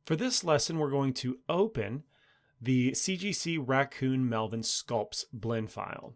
For this lesson, we're going to open the CGC Raccoon Melvin Sculpts blend file.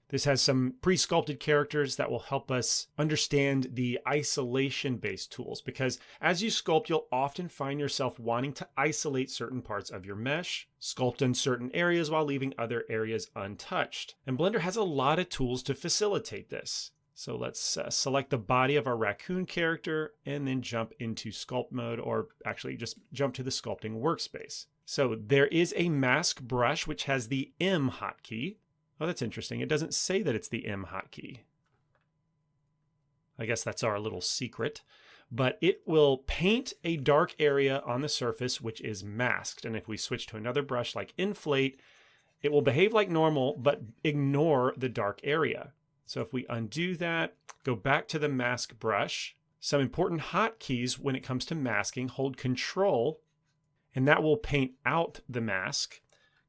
This has some pre-sculpted characters that will help us understand the isolation-based tools, because as you sculpt, you'll often find yourself wanting to isolate certain parts of your mesh, sculpt in certain areas while leaving other areas untouched. And Blender has a lot of tools to facilitate this. So let's select the body of our raccoon character and then jump into sculpt mode, or actually just jump to the sculpting workspace. So there is a mask brush which has the M hotkey. Oh, that's interesting. It doesn't say that it's the M hotkey. I guess that's our little secret. But it will paint a dark area on the surface which is masked. And if we switch to another brush like Inflate, it will behave like normal but ignore the dark area. So if we undo that, go back to the mask brush, some important hotkeys when it comes to masking: hold Control, and that will paint out the mask.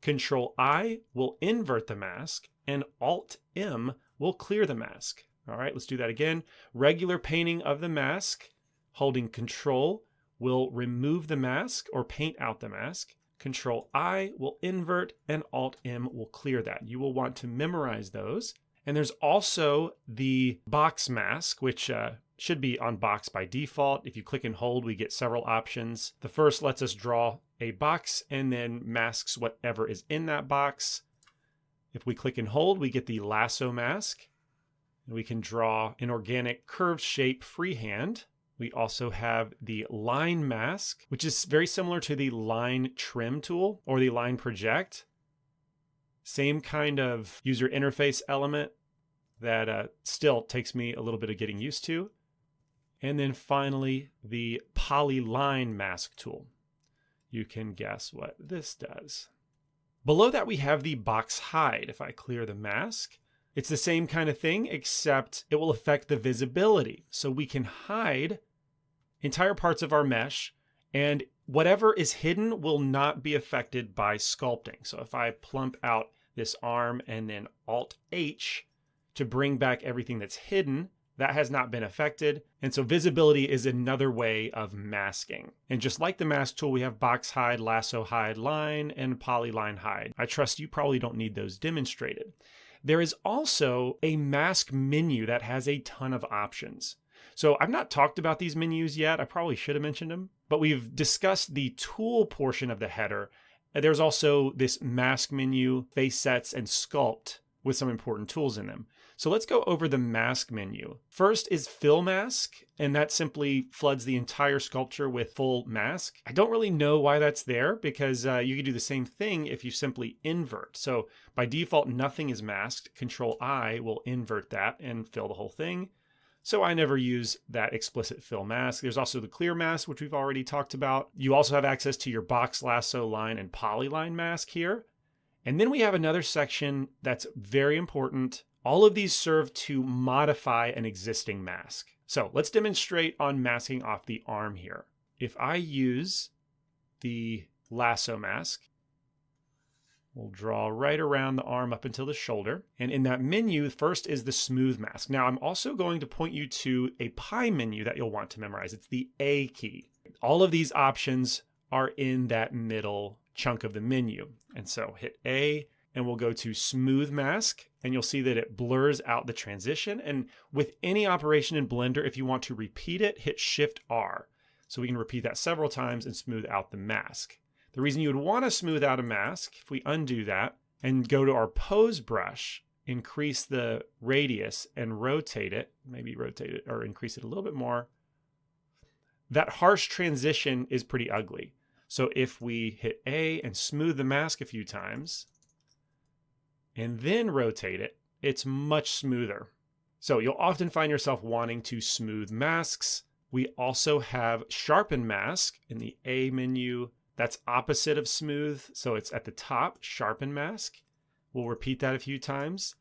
Control I will invert the mask, and Alt M will clear the mask. All right, let's do that again. Regular painting of the mask, holding Control will remove the mask or paint out the mask. Control I will invert, and Alt M will clear that. You will want to memorize those. And there's also the box mask, which should be on box by default. If you click and hold, we get several options. The first lets us draw a box and then masks whatever is in that box. If we click and hold, we get the lasso mask. And we can draw an organic curved shape freehand. We also have the line mask, which is very similar to the line trim tool or the line project. Same kind of user interface element that still takes me a little bit of getting used to. And then finally, the polyline mask tool. You can guess what this does. Below that, we have the box hide. If I clear the mask, it's the same kind of thing, except it will affect the visibility. So we can hide entire parts of our mesh, and whatever is hidden will not be affected by sculpting. So if I plump out this arm and then Alt H to bring back everything that's hidden, that has not been affected. And so visibility is another way of masking. And just like the mask tool, we have box hide, lasso hide, line, and polyline hide. I trust you probably don't need those demonstrated. There is also a mask menu that has a ton of options. So I've not talked about these menus yet. I probably should have mentioned them, but we've discussed the tool portion of the header. There's also this mask menu, face sets, and sculpt with some important tools in them. So let's go over the mask menu. First is fill mask, and that simply floods the entire sculpture with full mask. I don't really know why that's there, because you can do the same thing if you simply invert. So by default, nothing is masked. Control I will invert that and fill the whole thing. So I never use that explicit fill mask. There's also the clear mask, which we've already talked about. You also have access to your box, lasso, line, and polyline mask here. And then we have another section that's very important. All of these serve to modify an existing mask. So let's demonstrate on masking off the arm here. If I use the lasso mask, we'll draw right around the arm up until the shoulder. And in that menu, first is the smooth mask. Now I'm also going to point you to a pie menu that you'll want to memorize. It's the A key. All of these options are in that middle chunk of the menu. And so hit A, and we'll go to smooth mask, and you'll see that it blurs out the transition. And with any operation in Blender, if you want to repeat it, hit Shift R. So we can repeat that several times and smooth out the mask. The reason you would want to smooth out a mask, if we undo that and go to our pose brush, increase the radius and rotate it, maybe rotate it or increase it a little bit more, that harsh transition is pretty ugly. So if we hit A and smooth the mask a few times, and then rotate it, it's much smoother. So you'll often find yourself wanting to smooth masks. We also have sharpen mask in the A menu. That's opposite of smooth, so it's at the top, sharpen mask. We'll repeat that a few times.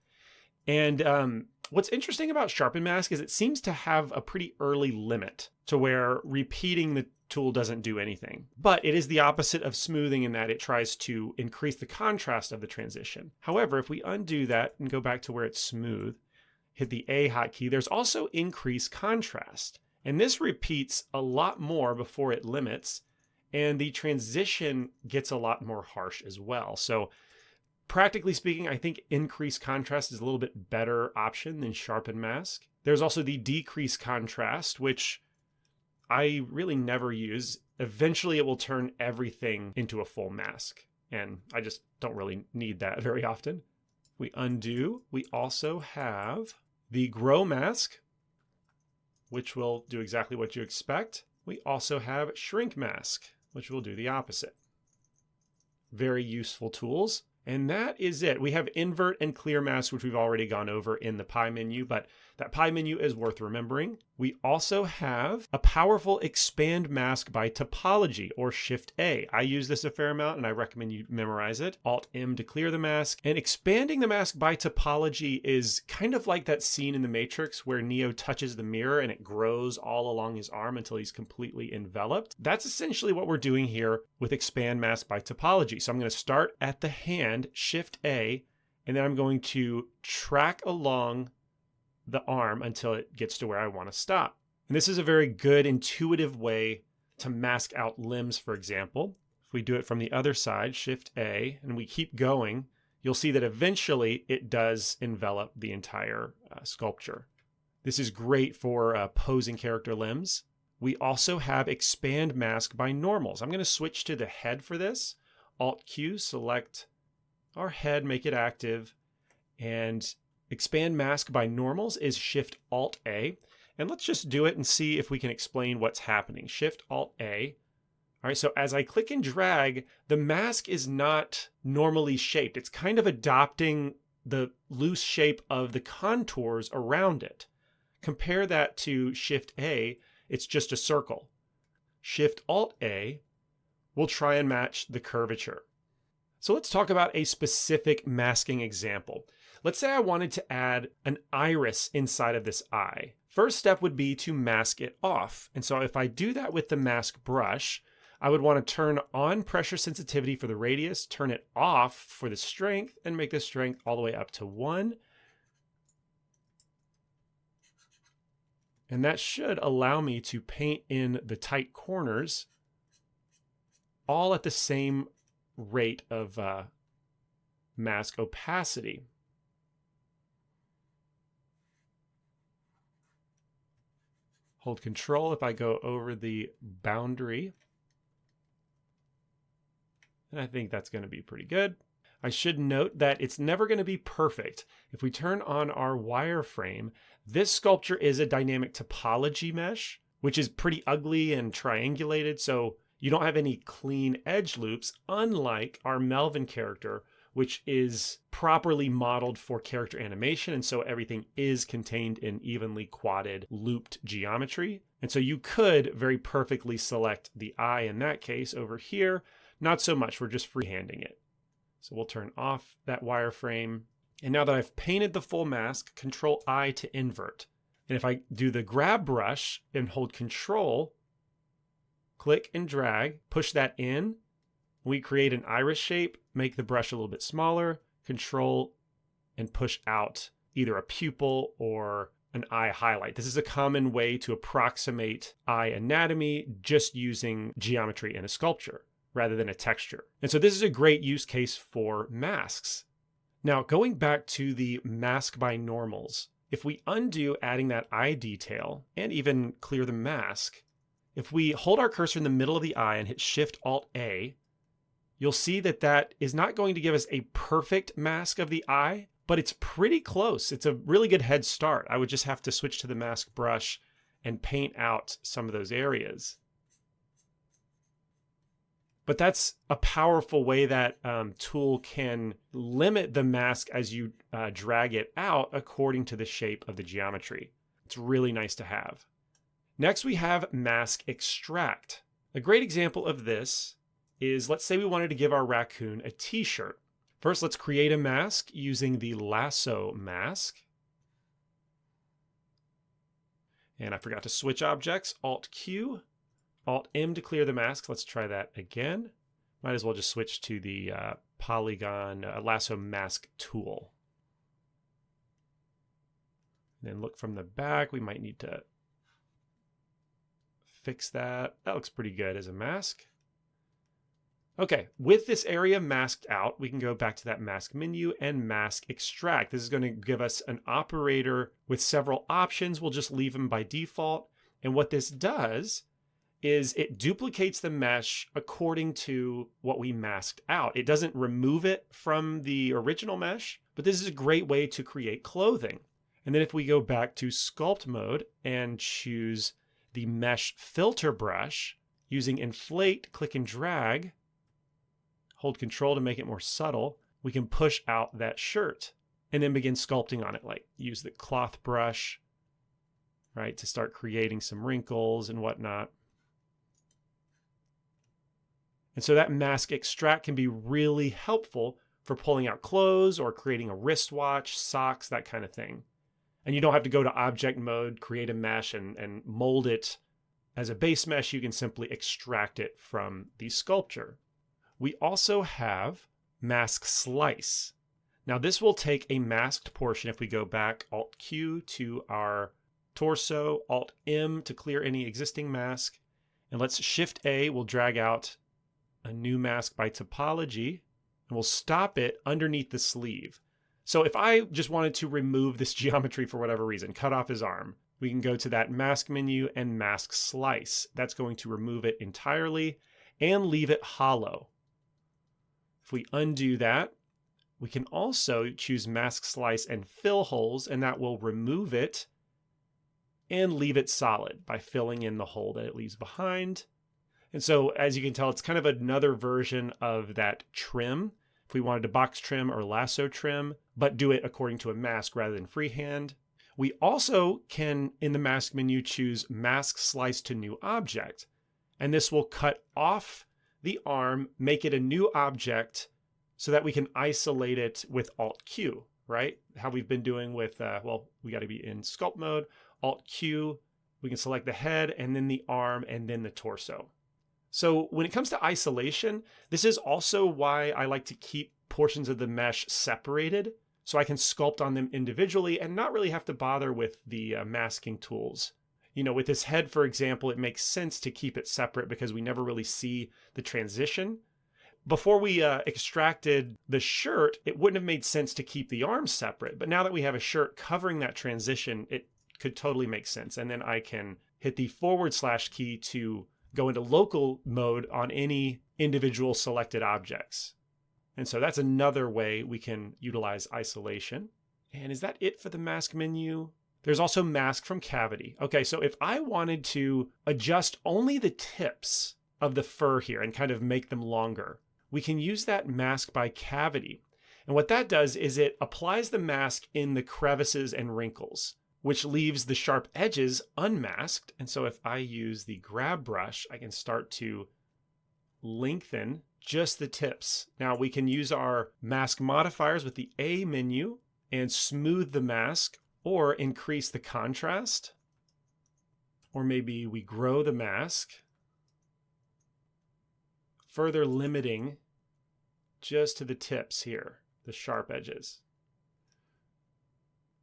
And what's interesting about sharpen mask is it seems to have a pretty early limit to where repeating the tool doesn't do anything. But it is the opposite of smoothing in that it tries to increase the contrast of the transition. However, if we undo that and go back to where it's smooth, hit the A hotkey, there's also increased contrast. And this repeats a lot more before it limits. and the transition gets a lot more harsh as well. So practically speaking, I think increased contrast is a little bit better option than sharpen mask. There's also the decrease contrast, which I really never use. Eventually it will turn everything into a full mask, and I just don't really need that very often. We undo. We also have the grow mask, which will do exactly what you expect. We also have shrink mask, which will do the opposite. Very useful tools. And that is it. We have invert and clear mask, which we've already gone over in the pie menu, but that pie menu is worth remembering. We also have a powerful expand mask by topology, or Shift A. I use this a fair amount and I recommend you memorize it. Alt M to clear the mask. And expanding the mask by topology is kind of like that scene in The Matrix where Neo touches the mirror and it grows all along his arm until he's completely enveloped. That's essentially what we're doing here with expand mask by topology. So I'm going to start at the hand, Shift A, and then I'm going to track along the arm until it gets to where I want to stop. And this is a very good intuitive way to mask out limbs, for example. If we do it from the other side, Shift A, and we keep going, you'll see that eventually it does envelop the entire sculpture. This is great for posing character limbs. We also have expand mask by normals. I'm going to switch to the head for this. Alt Q, select our head, make it active, and expand mask by normals is Shift Alt A. And let's just do it and see if we can explain what's happening. Shift Alt A. All right, so as I click and drag, the mask is not normally shaped. It's kind of adopting the loose shape of the contours around it. Compare that to Shift A, it's just a circle. Shift Alt A will try and match the curvature. So let's talk about a specific masking example. Let's say I wanted to add an iris inside of this eye. First step would be to mask it off. And so if I do that with the mask brush, I would want to turn on pressure sensitivity for the radius, turn it off for the strength, and make the strength all the way up to 1. And that should allow me to paint in the tight corners all at the same rate of mask opacity. Hold Control if I go over the boundary. And I think that's going to be pretty good. I should note that it's never going to be perfect. If we turn on our wireframe, this sculpture is a dynamic topology mesh, which is pretty ugly and triangulated, so you don't have any clean edge loops, unlike our Melvin character, which is properly modeled for character animation, and so everything is contained in evenly quadded, looped geometry. And so you could very perfectly select the eye in that case. Over here, not so much, we're just freehanding it. So we'll turn off that wireframe. And now that I've painted the full mask, Control I to invert. And if I do the grab brush and hold Control, click and drag, push that in, we create an iris shape, make the brush a little bit smaller, Control and push out either a pupil or an eye highlight. This is a common way to approximate eye anatomy just using geometry in a sculpture rather than a texture. And so this is a great use case for masks. Now, going back to the mask by normals, if we undo adding that eye detail and even clear the mask, if we hold our cursor in the middle of the eye and hit Shift Alt A, you'll see that that is not going to give us a perfect mask of the eye, but it's pretty close. It's a really good head start. I would just have to switch to the mask brush and paint out some of those areas. But that's a powerful way that tool can limit the mask as you drag it out according to the shape of the geometry. It's really nice to have. Next, we have Mask Extract. A great example of this is, let's say we wanted to give our raccoon a t-shirt. First, let's create a mask using the lasso mask. And I forgot to switch objects, Alt Q, Alt M to clear the mask. Let's try that again. Might as well just switch to the polygon lasso mask tool. And then look from the back. We might need to fix that. That looks pretty good as a mask. Okay, with this area masked out, we can go back to that mask menu and mask extract. This is going to give us an operator with several options. We'll just leave them by default. And what this does is it duplicates the mesh according to what we masked out. It doesn't remove it from the original mesh, but this is a great way to create clothing. And then if we go back to sculpt mode and choose the mesh filter brush, using inflate, click and drag, hold control to make it more subtle, we can push out that shirt and then begin sculpting on it. Like use the cloth brush, right, to start creating some wrinkles and whatnot. And so that mask extract can be really helpful for pulling out clothes or creating a wristwatch, socks, that kind of thing. And you don't have to go to object mode, create a mesh and mold it as a base mesh. You can simply extract it from the sculpture. We also have mask slice. Now this will take a masked portion. If we go back, Alt Q to our torso, Alt M to clear any existing mask, and let's Shift A, we'll drag out a new mask by topology, and we'll stop it underneath the sleeve. So if I just wanted to remove this geometry for whatever reason, cut off his arm, we can go to that mask menu and mask slice. That's going to remove it entirely and leave it hollow. If we undo that, we can also choose mask slice and fill holes, and that will remove it and leave it solid by filling in the hole that it leaves behind. And so as you can tell, it's kind of another version of that trim. If we wanted to box trim or lasso trim, but do it according to a mask rather than freehand. We also can, in the mask menu, choose mask slice to new object. And this will cut off the arm, make it a new object so that we can isolate it with Alt Q, right? How we've been doing with, well, we got to be in sculpt mode, Alt Q, we can select the head and then the arm and then the torso. So when it comes to isolation, this is also why I like to keep portions of the mesh separated so I can sculpt on them individually and not really have to bother with the masking tools. You know, with this head, for example, it makes sense to keep it separate because we never really see the transition. Before we extracted the shirt, it wouldn't have made sense to keep the arms separate. But now that we have a shirt covering that transition, it could totally make sense. And then I can hit the / key to go into local mode on any individual selected objects. And so that's another way we can utilize isolation. And is that it for the mask menu? There's also mask from cavity. Okay, so if I wanted to adjust only the tips of the fur here and kind of make them longer, we can use that mask by cavity. And what that does is it applies the mask in the crevices and wrinkles, which leaves the sharp edges unmasked. And so if I use the grab brush, I can start to lengthen just the tips. Now we can use our mask modifiers with the A menu and smooth the mask or increase the contrast. Or maybe we grow the mask, further limiting just to the tips here, the sharp edges.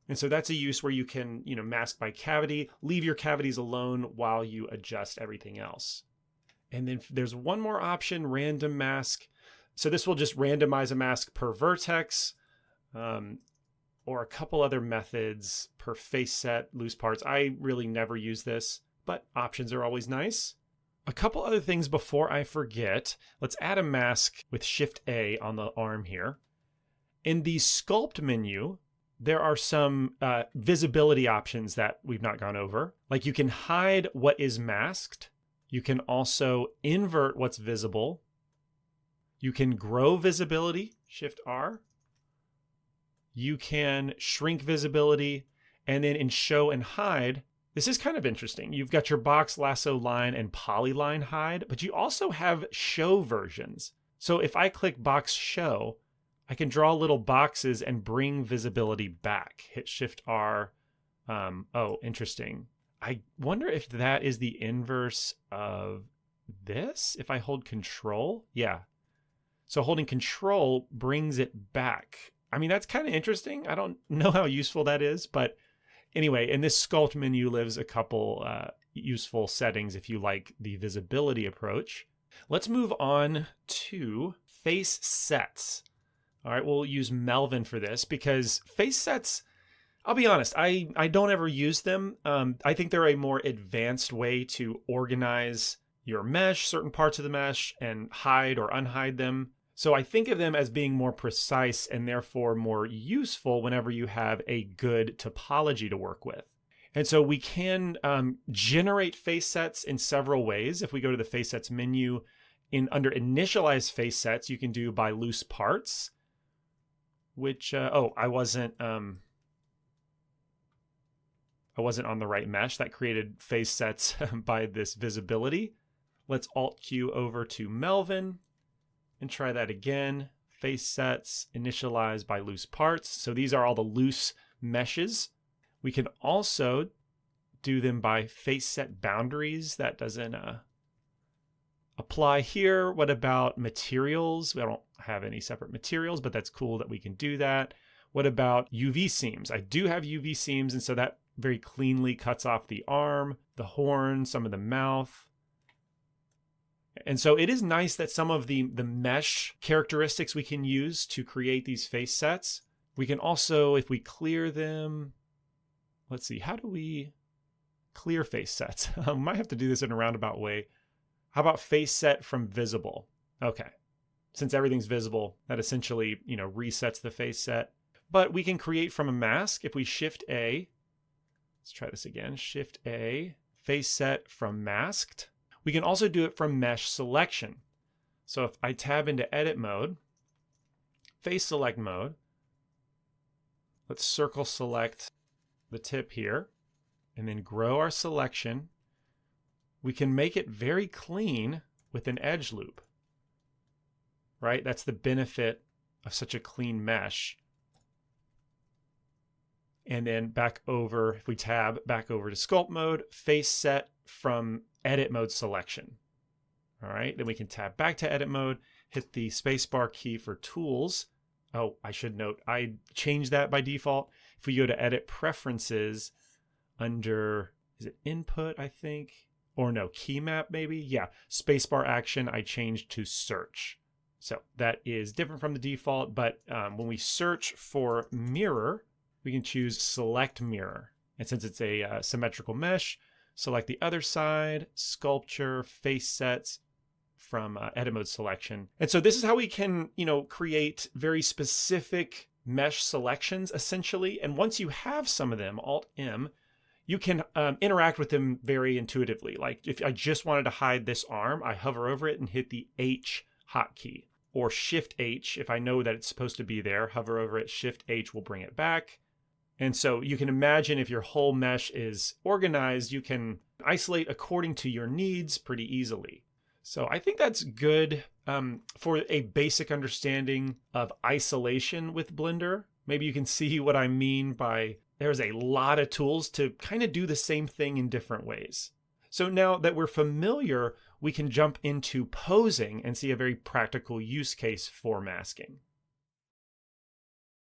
And so that's a use where you can, mask by cavity, leave your cavities alone while you adjust everything else. And then there's one more option, random mask. So this will just randomize a mask per vertex, or a couple other methods per face set, loose parts. I really never use this, but options are always nice. A couple other things before I forget. Let's add a mask with Shift A on the arm here. In the sculpt menu, there are some visibility options that we've not gone over. Like you can hide what is masked. You can also invert what's visible. You can grow visibility, Shift R. You can shrink visibility. And then in show and hide, this is kind of interesting. You've got your box, lasso, line, and polyline hide, but you also have show versions. So if I click box show, I can draw little boxes and bring visibility back. Hit Shift R. Oh, interesting. I wonder if that is the inverse of this. If I hold Control, yeah. So holding Control brings it back. I mean, that's kind of interesting. I don't know how useful that is, but anyway, in this sculpt menu lives a couple useful settings if you like the visibility approach. Let's move on to face sets. All right, we'll use Melvin for this because face sets, I'll be honest, I don't ever use them. I think they're a more advanced way to organize your mesh, certain parts of the mesh, and hide or unhide them. So I think of them as being more precise and therefore more useful whenever you have a good topology to work with. And so we can generate face sets in several ways. If we go to the face sets menu, under initialize face sets, you can do by loose parts, which, I wasn't on the right mesh. That created face sets by this visibility. Let's Alt Q over to Melvin and try that again. Face sets, initialize by loose parts. So these are all the loose meshes. We can also do them by face set boundaries. That doesn't apply here. What about materials? We don't have any separate materials, but that's cool that we can do that. What about UV seams? I do have UV seams, and so that very cleanly cuts off the arm, the horn, some of the mouth. And so it is nice that some of the mesh characteristics we can use to create these face sets. We can also, if we clear them, let's see, how do we clear face sets? Might have to do this in a roundabout way. How about face set from visible? Okay, since everything's visible, that essentially, resets the face set. But we can create from a mask. If we Shift A, let's try this again, Shift A, face set from masked. We can also do it from mesh selection. So if I tab into edit mode, face select mode, let's circle select the tip here, and then grow our selection. We can make it very clean with an edge loop, right? That's the benefit of such a clean mesh. And then back over, if we tab back over to sculpt mode, face set from edit mode selection. All right, then we can tab back to edit mode, hit the spacebar key for tools. Oh, I should note, I changed that by default. If we go to edit preferences under, is it input, I think? Or no, key map maybe? Yeah, spacebar action, I changed to search. So that is different from the default, but when we search for mirror, we can choose select mirror. And since it's a symmetrical mesh, select the other side, sculpture, face sets from edit mode selection. And so this is how we can, create very specific mesh selections essentially. And once you have some of them, Alt M, you can interact with them very intuitively. Like if I just wanted to hide this arm, I hover over it and hit the H hotkey, or Shift H if I know that it's supposed to be there. Hover over it, Shift H will bring it back. And so you can imagine if your whole mesh is organized, you can isolate according to your needs pretty easily. So I think that's good for a basic understanding of isolation with Blender. Maybe you can see what I mean by there's a lot of tools to kind of do the same thing in different ways. So now that we're familiar, we can jump into posing and see a very practical use case for masking.